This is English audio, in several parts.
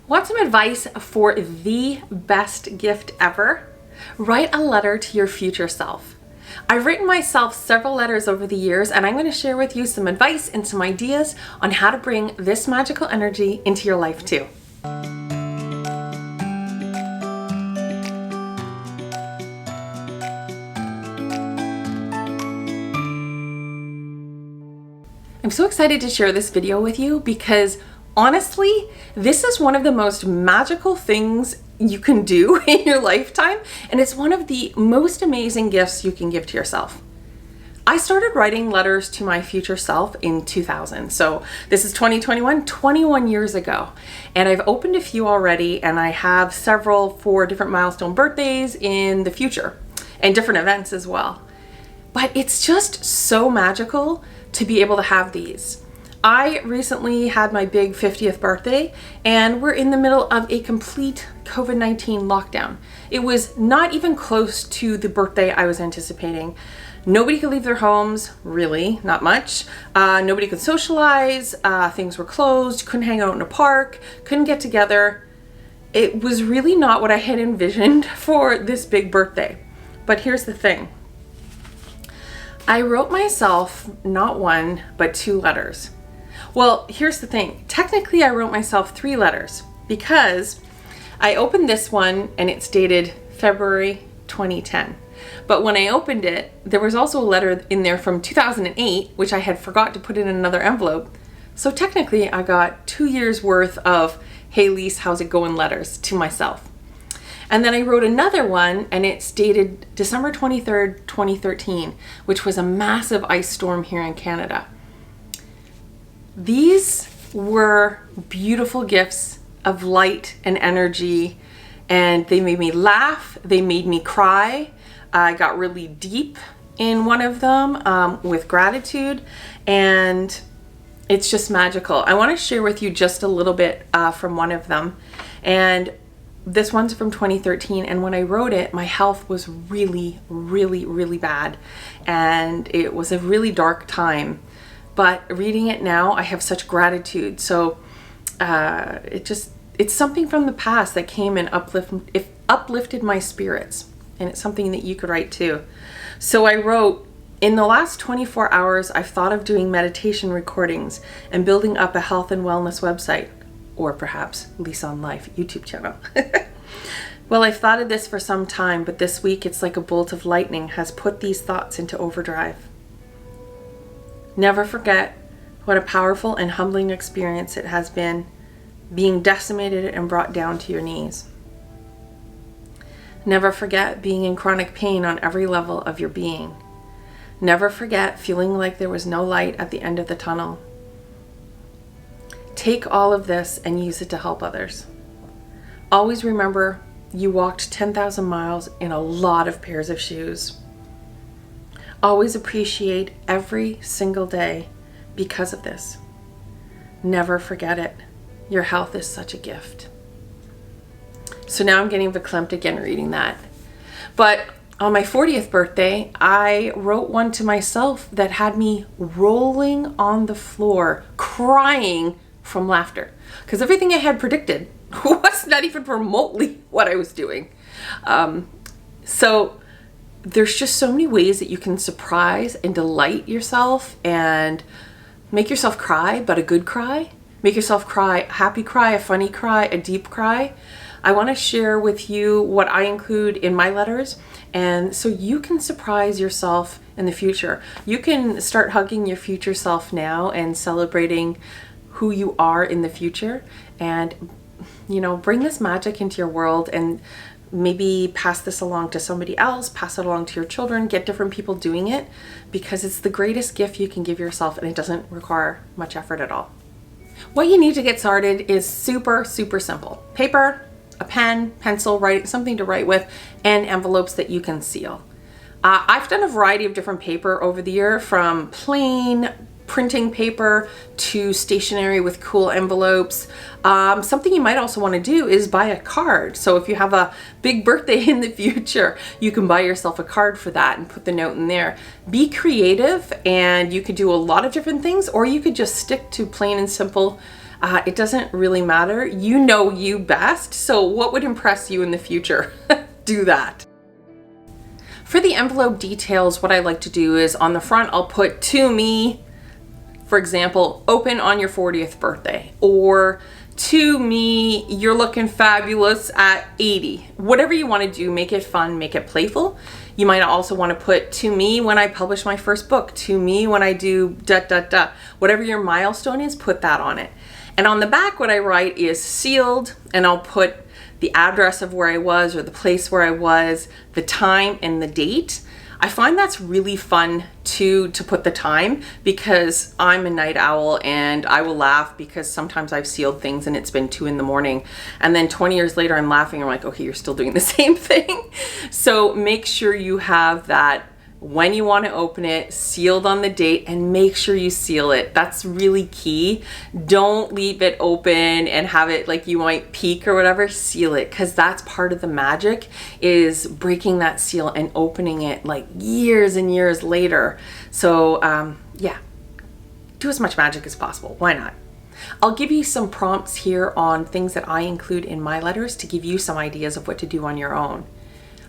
Want some advice for the best gift ever? Write a letter to your future self. I've written myself several letters over the years, and I'm going to share with you some advice and some ideas on how to bring this magical energy into your life too. I'm so excited to share this video with you because honestly, this is one of the most magical things you can do in your lifetime, and it's one of the most amazing gifts you can give to yourself. I started writing letters to my future self in 2000. So this is 2021, 21 years ago. And I've opened a few already, and I have several for different milestone birthdays in the future and different events as well. But it's just so magical to be able to have these. I recently had my big 50th birthday, and we're in the middle of a complete COVID-19 lockdown. It was not even close to the birthday I was anticipating. Nobody could leave their homes, really, not much. Nobody could socialize, things were closed, couldn't hang out in a park, couldn't get together. It was really not what I had envisioned for this big birthday. But here's the thing. I wrote myself not one, but 2 letters. Well, here's the thing. Technically, I wrote myself 3 letters because I opened this one and it's dated February 2010. But when I opened it, there was also a letter in there from 2008, which I had forgot to put in another envelope. So technically, I got 2 years worth of, "Hey Liis, how's it going?" letters to myself. And then I wrote another one, and it's dated December 23rd, 2013, which was a massive ice storm here in Canada. These were beautiful gifts of light and energy, and they made me laugh, they made me cry. I got really deep in one of them with gratitude, and it's just magical. I want to share with you just a little bit from one of them. And this one's from 2013, and when I wrote it, my health was really, really, really bad, and it was a really dark time. But reading it now, I have such gratitude. So it's something from the past that came and uplifted my spirits, and it's something that you could write too. So I wrote, "In the last 24 hours, I've thought of doing meditation recordings and building up a health and wellness website. Or perhaps Liis on Life YouTube channel. Well, I've thought of this for some time, but this week it's like a bolt of lightning has put these thoughts into overdrive. Never forget what a powerful and humbling experience it has been being decimated and brought down to your knees. Never forget being in chronic pain on every level of your being. Never forget feeling like there was no light at the end of the tunnel. Take all of this and use it to help others. Always remember you walked 10,000 miles in a lot of pairs of shoes. Always appreciate every single day because of this. Never forget it. Your health is such a gift." So now I'm getting verklempt again reading that. But on my 40th birthday, I wrote one to myself that had me rolling on the floor, crying from laughter, because everything I had predicted was not even remotely what I was doing. So there's just so many ways that you can surprise and delight yourself and make yourself cry, but a good cry. Make yourself cry, a happy cry, a funny cry, a deep cry. I want to share with you what I include in my letters, and so you can surprise yourself in the future. You can start hugging your future self now and celebrating who you are in the future, and bring this magic into your world, and maybe pass this along to somebody else, pass it along to your children, get different people doing it, because it's the greatest gift you can give yourself, and it doesn't require much effort at all. What you need to get started is super, super simple. Paper, a pen, pencil, something to write with, and envelopes that you can seal. I've done a variety of different paper over the year, from plain printing paper to stationery with cool envelopes. Something you might also want to do is buy a card. So if you have a big birthday in the future, you can buy yourself a card for that and put the note in there. Be creative, and you could do a lot of different things, or you could just stick to plain and simple It doesn't really matter. You know you best. So what would impress you in the future? Do that. For the envelope details, what I like to do is on the front, I'll put to me, for example, open on your 40th birthday, or to me, you're looking fabulous at 80. Whatever you want to do, make it fun, make it playful. You might also want to put to me when I publish my first book, to me when I do ... Whatever your milestone is, put that on it. And on the back, what I write is sealed, and I'll put the address of where I was or the place where I was, the time and the date. I find that's really fun to put the time, because I'm a night owl and I will laugh because sometimes I've sealed things and it's been 2 a.m. and then 20 years later I'm laughing. I'm like, okay, you're still doing the same thing. So make sure you have that when you want to open it, sealed on the date, and make sure you seal it. That's really key. Don't leave it open and have it like you might peek or whatever. Seal it, because that's part of the magic, is breaking that seal and opening it like years and years later. So yeah, do as much magic as possible. Why not? I'll give you some prompts here on things that I include in my letters to give you some ideas of what to do on your own.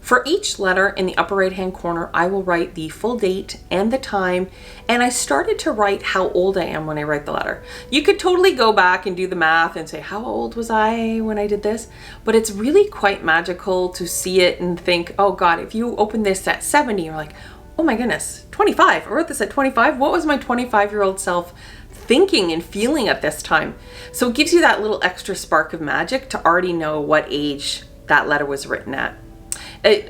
For each letter in the upper right hand corner, I will write the full date and the time, and I started to write how old I am when I write the letter. You could totally go back and do the math and say, how old was I when I did this? But it's really quite magical to see it and think, oh God, if you open this at 70, you're like, oh my goodness, 25. I wrote this at 25. What was my 25-year-old self thinking and feeling at this time? So it gives you that little extra spark of magic to already know what age that letter was written at.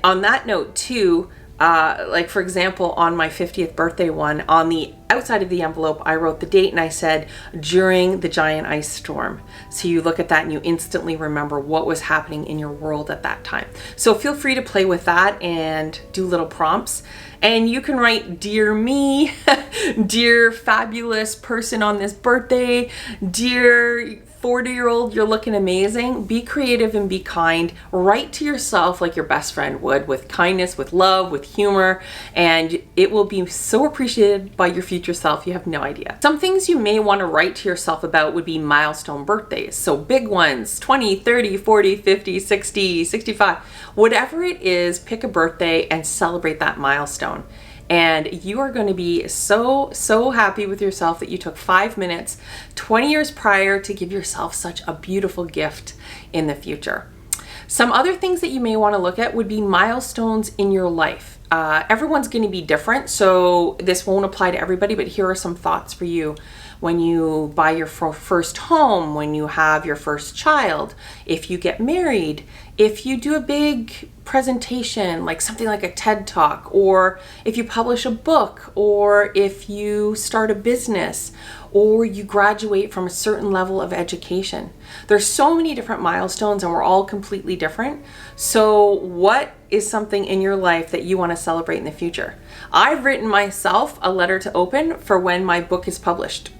On that note too, like for example, on my 50th birthday one, on the outside of the envelope, I wrote the date and I said, during the giant ice storm. So you look at that and you instantly remember what was happening in your world at that time. So feel free to play with that and do little prompts. And you can write, dear me, dear fabulous person on this birthday, dear 40-year-old, you're looking amazing. Be creative and be kind. Write to yourself like your best friend would, with kindness, with love, with humor, and it will be so appreciated by your future self. You have no idea. Some things you may want to write to yourself about would be milestone birthdays. So big ones, 20, 30, 40, 50, 60, 65, whatever it is, pick a birthday and celebrate that milestone. And you are going to be so happy with yourself that you took 5 minutes 20 years prior to give yourself such a beautiful gift in the future. Some other things that you may want to look at would be milestones in your life. Everyone's going to be different, so this won't apply to everybody, but here are some thoughts for you. When you buy your first home, when you have your first child, if you get married, if you do a big presentation, like something like a TED Talk, or if you publish a book, or if you start a business, or you graduate from a certain level of education. There's so many different milestones and we're all completely different. So what is something in your life that you want to celebrate in the future? I've written myself a letter to open for when my book is published.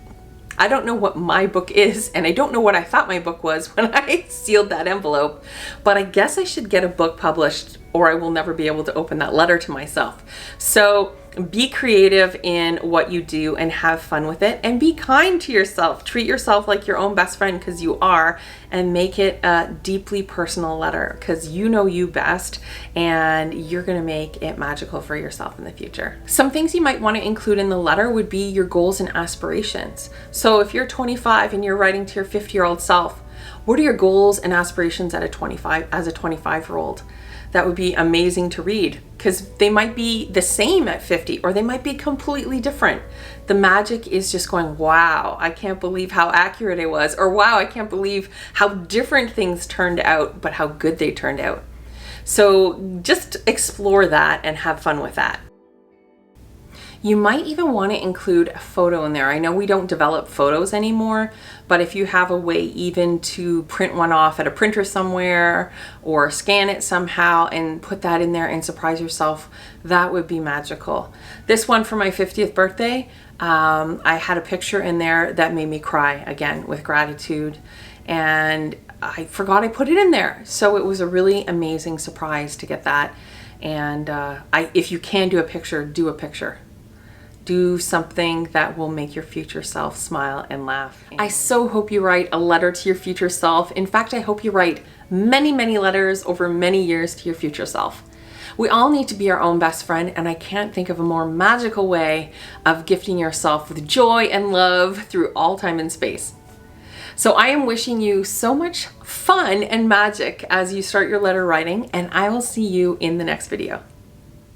I don't know what my book is, and I don't know what I thought my book was when I sealed that envelope, but I guess I should get a book published or I will never be able to open that letter to myself. So be creative in what you do and have fun with it, and be kind to yourself. Treat yourself like your own best friend, because you are, and make it a deeply personal letter, because you know you best and you're going to make it magical for yourself in the future. Some things you might want to include in the letter would be your goals and aspirations. So if you're 25 and you're writing to your 50-year-old self, what are your goals and aspirations as a 25-year-old? That would be amazing to read, because they might be the same at 50 or they might be completely different. The magic is just going, wow, I can't believe how accurate it was, or wow, I can't believe how different things turned out, but how good they turned out. So just explore that and have fun with that. You might even want to include a photo in there. I know we don't develop photos anymore, but if you have a way even to print one off at a printer somewhere or scan it somehow and put that in there and surprise yourself, that would be magical. This one for my 50th birthday, I had a picture in there that made me cry again with gratitude, and I forgot I put it in there. So it was a really amazing surprise to get that. And if you can do a picture, do a picture. Do something that will make your future self smile and laugh. I so hope you write a letter to your future self. In fact, I hope you write many, many letters over many years to your future self. We all need to be our own best friend, and I can't think of a more magical way of gifting yourself with joy and love through all time and space. So I am wishing you so much fun and magic as you start your letter writing, and I will see you in the next video.